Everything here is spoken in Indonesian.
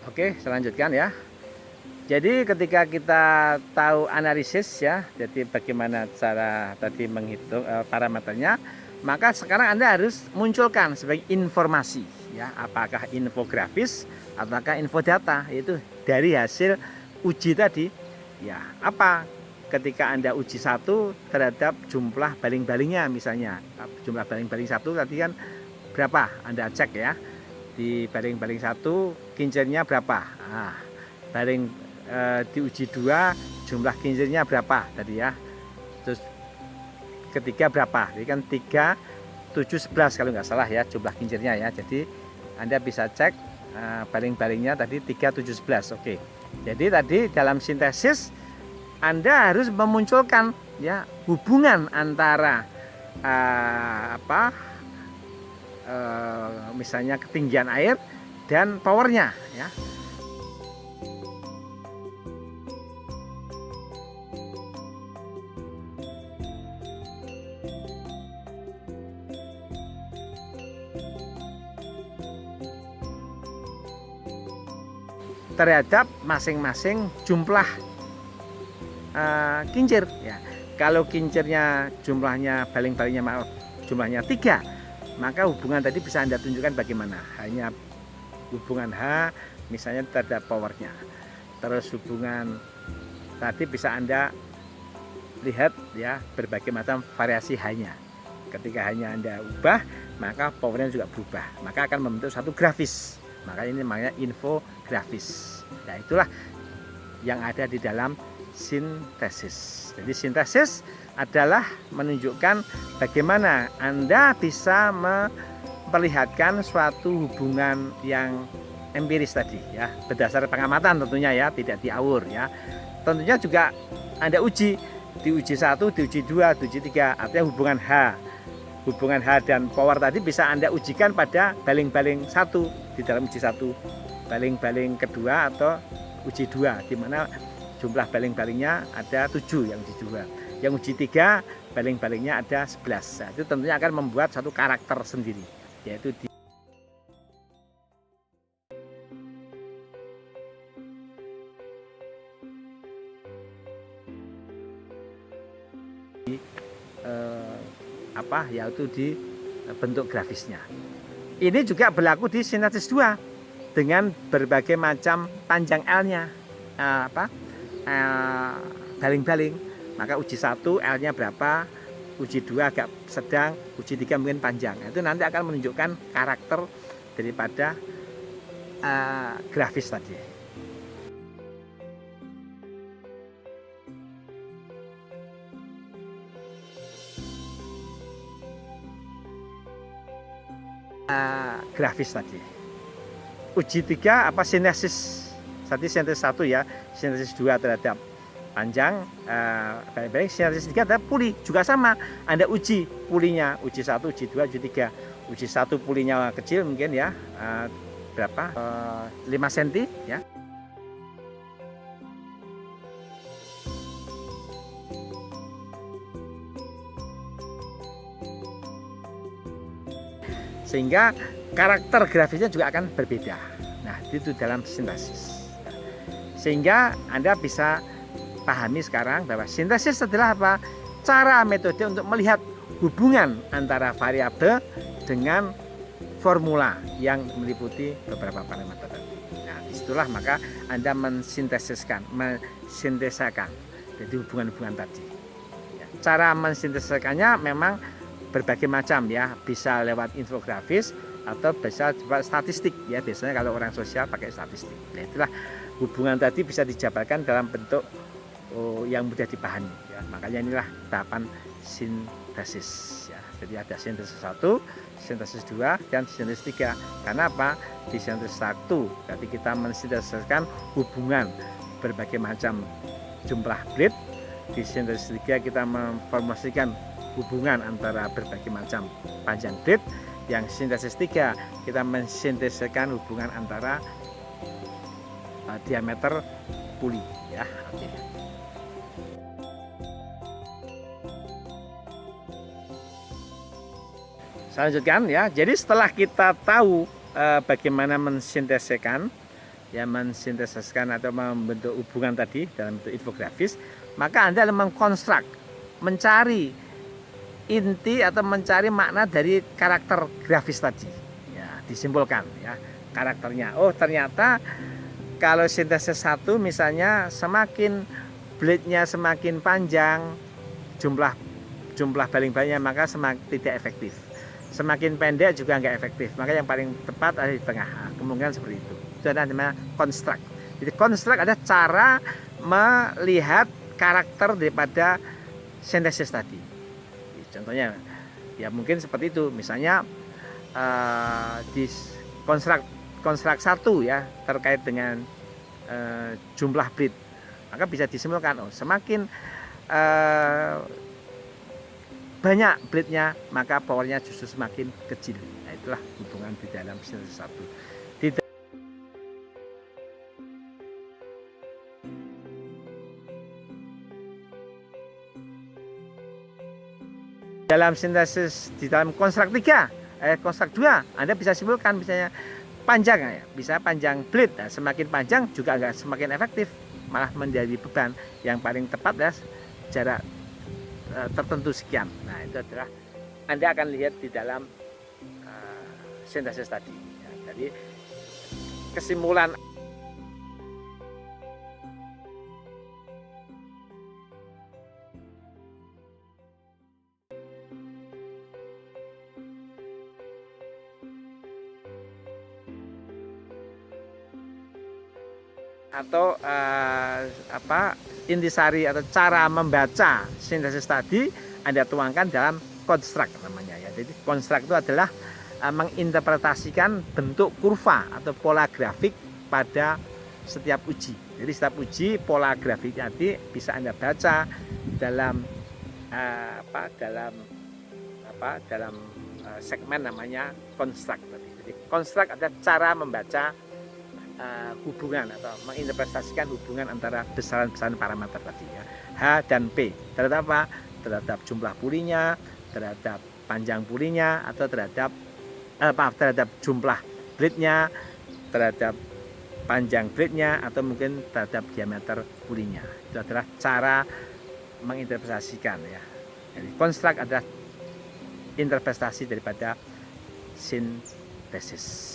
Oke, saya lanjutkan ya. Jadi ketika kita tahu analisis ya, jadi bagaimana cara tadi menghitung parameternya, maka sekarang Anda harus munculkan sebagai informasi ya, apakah infografis ataukah infodata, yaitu dari hasil uji tadi. Ya, apa ketika Anda uji satu terhadap jumlah baling-balingnya misalnya. Jumlah baling-baling satu tadi kan berapa? Anda cek ya. Di baling-baling satu kincirnya berapa? Nah, baling di uji 2 jumlah kincirnya berapa tadi ya, terus ketiga berapa, jadi kan 3, 7, 11 kalau nggak salah ya jumlah kincirnya ya. Jadi Anda bisa cek baling-balingnya tadi 3, 7, 11. Oke, jadi tadi dalam sintesis Anda harus memunculkan ya hubungan antara misalnya ketinggian air dan powernya ya. Terhadap masing-masing jumlah kincir ya. Kalau kincirnya jumlahnya baling-balingnya jumlahnya 3, maka hubungan tadi bisa Anda tunjukkan bagaimana. Hanya hubungan H misalnya terhadap powernya. Terus hubungan tadi bisa Anda lihat ya berbagai macam variasi H-nya. Ketika hanya Anda ubah, maka powernya juga berubah. Maka akan membentuk satu grafis. Maka ini namanya infografis. Nah, itulah yang ada di dalam sintesis. Jadi sintesis adalah menunjukkan bagaimana Anda bisa memperlihatkan suatu hubungan yang empiris tadi ya, berdasar pengamatan tentunya ya, tidak diawur ya. Tentunya juga Anda uji, di uji 1, di uji 2, di uji 3, artinya hubungan H. Hubungan H dan power tadi bisa Anda ujikan pada baling-baling 1 di dalam uji 1, baling-baling kedua atau uji 2, di mana jumlah baling-balingnya ada 7 yang uji 2. Yang uji 3 baling-balingnya ada 11. Nah, itu tentunya akan membuat satu karakter sendiri, yaitu di yaitu di bentuk grafisnya. Ini juga berlaku di sintesis 2 dengan berbagai macam panjang L-nya baling-baling. Maka uji 1 L-nya berapa, uji 2 agak sedang, uji 3 mungkin panjang. Itu nanti akan menunjukkan karakter daripada grafis tadi. Grafis tadi. Uji 3 sintesis. Tadi sintesis 1 ya, sintesis 2 terhadap panjang, baik-baik. Sintesis 3 terhadap puli juga sama. Anda uji pulinya, uji 1, uji 2, uji 3. Uji 1 pulinya kecil mungkin ya, berapa? 5 cm ya. Sehingga karakter grafisnya juga akan berbeda. Nah, itu dalam sintesis. Sehingga Anda bisa pahami sekarang bahwa sintesis adalah apa? Cara metode untuk melihat hubungan antara variabel dengan formula yang meliputi beberapa parameter tadi. Nah, disitulah maka Anda mensintesakan jadi hubungan-hubungan tadi. Cara mensintesakannya memang berbagai macam ya, bisa lewat infografis atau bisa lewat statistik ya. Biasanya kalau orang sosial pakai statistik. Nah, itulah hubungan tadi bisa dijabarkan dalam bentuk yang mudah dipahami ya. Makanya inilah tahapan sintesis ya. Jadi ada sintesis 1, sintesis 2 dan sintesis 3. Karena apa? Di sintesis 1 berarti kita mensintesiskan hubungan berbagai macam jumlah bit. Di sintesis 3 kita memformulasikan hubungan antara berbagai macam panjang bit. Yang sintesis 3 kita mensintesiskan hubungan antara diameter puli ya. Oke. Saya lanjutkan ya. Jadi setelah kita tahu bagaimana mensintesiskan ya mensintesiskan atau membentuk hubungan tadi dalam bentuk infografis, maka Anda mengkonstruk, mencari inti atau mencari makna dari karakter grafis tadi. Ya, disimbolkan ya karakternya. Oh, ternyata kalau sintesis 1 misalnya semakin blade-nya semakin panjang, jumlah baling-balingnya, maka semakin tidak efektif. Semakin pendek juga nggak efektif. Maka yang paling tepat ada di tengah. Kemungkinan seperti itu. Itu namanya konstruk. Jadi konstruk ada cara melihat karakter daripada sintesis tadi. Contohnya ya mungkin seperti itu. Misalnya di konstruk 1 ya terkait dengan jumlah bit, maka bisa disimpulkan semakin banyak blade-nya maka powernya justru semakin kecil. Nah, itulah hubungan di dalam sintesis 1. Dalam sintesis di dalam konstruk 3, konstruk 2 Anda bisa simpulkan misalnya panjang ya, bisa panjang blade. Nah, semakin panjang juga enggak semakin efektif, malah menjadi beban. Yang paling tepat adalah jarak tertentu sekian. Nah, itu adalah Anda akan lihat di dalam sintesis tadi ya. Jadi kesimpulan atau intisari atau cara membaca sintesis tadi Anda tuangkan dalam konstruk namanya ya. Jadi konstruk itu adalah menginterpretasikan bentuk kurva atau pola grafik pada setiap uji. Jadi setiap uji pola grafik tadi bisa Anda baca dalam segmen namanya konstruk tadi. Jadi konstruk adalah cara membaca hubungan atau menginterpretasikan hubungan antara besaran-besaran parameter tadi ya, H dan P terhadap apa? Terhadap jumlah pulinya, terhadap panjang pulinya, atau terhadap jumlah blade-nya, terhadap panjang blade-nya, atau mungkin terhadap diameter pulinya. Itu adalah cara menginterpretasikan ya. Jadi konstruk adalah interpretasi daripada sintesis.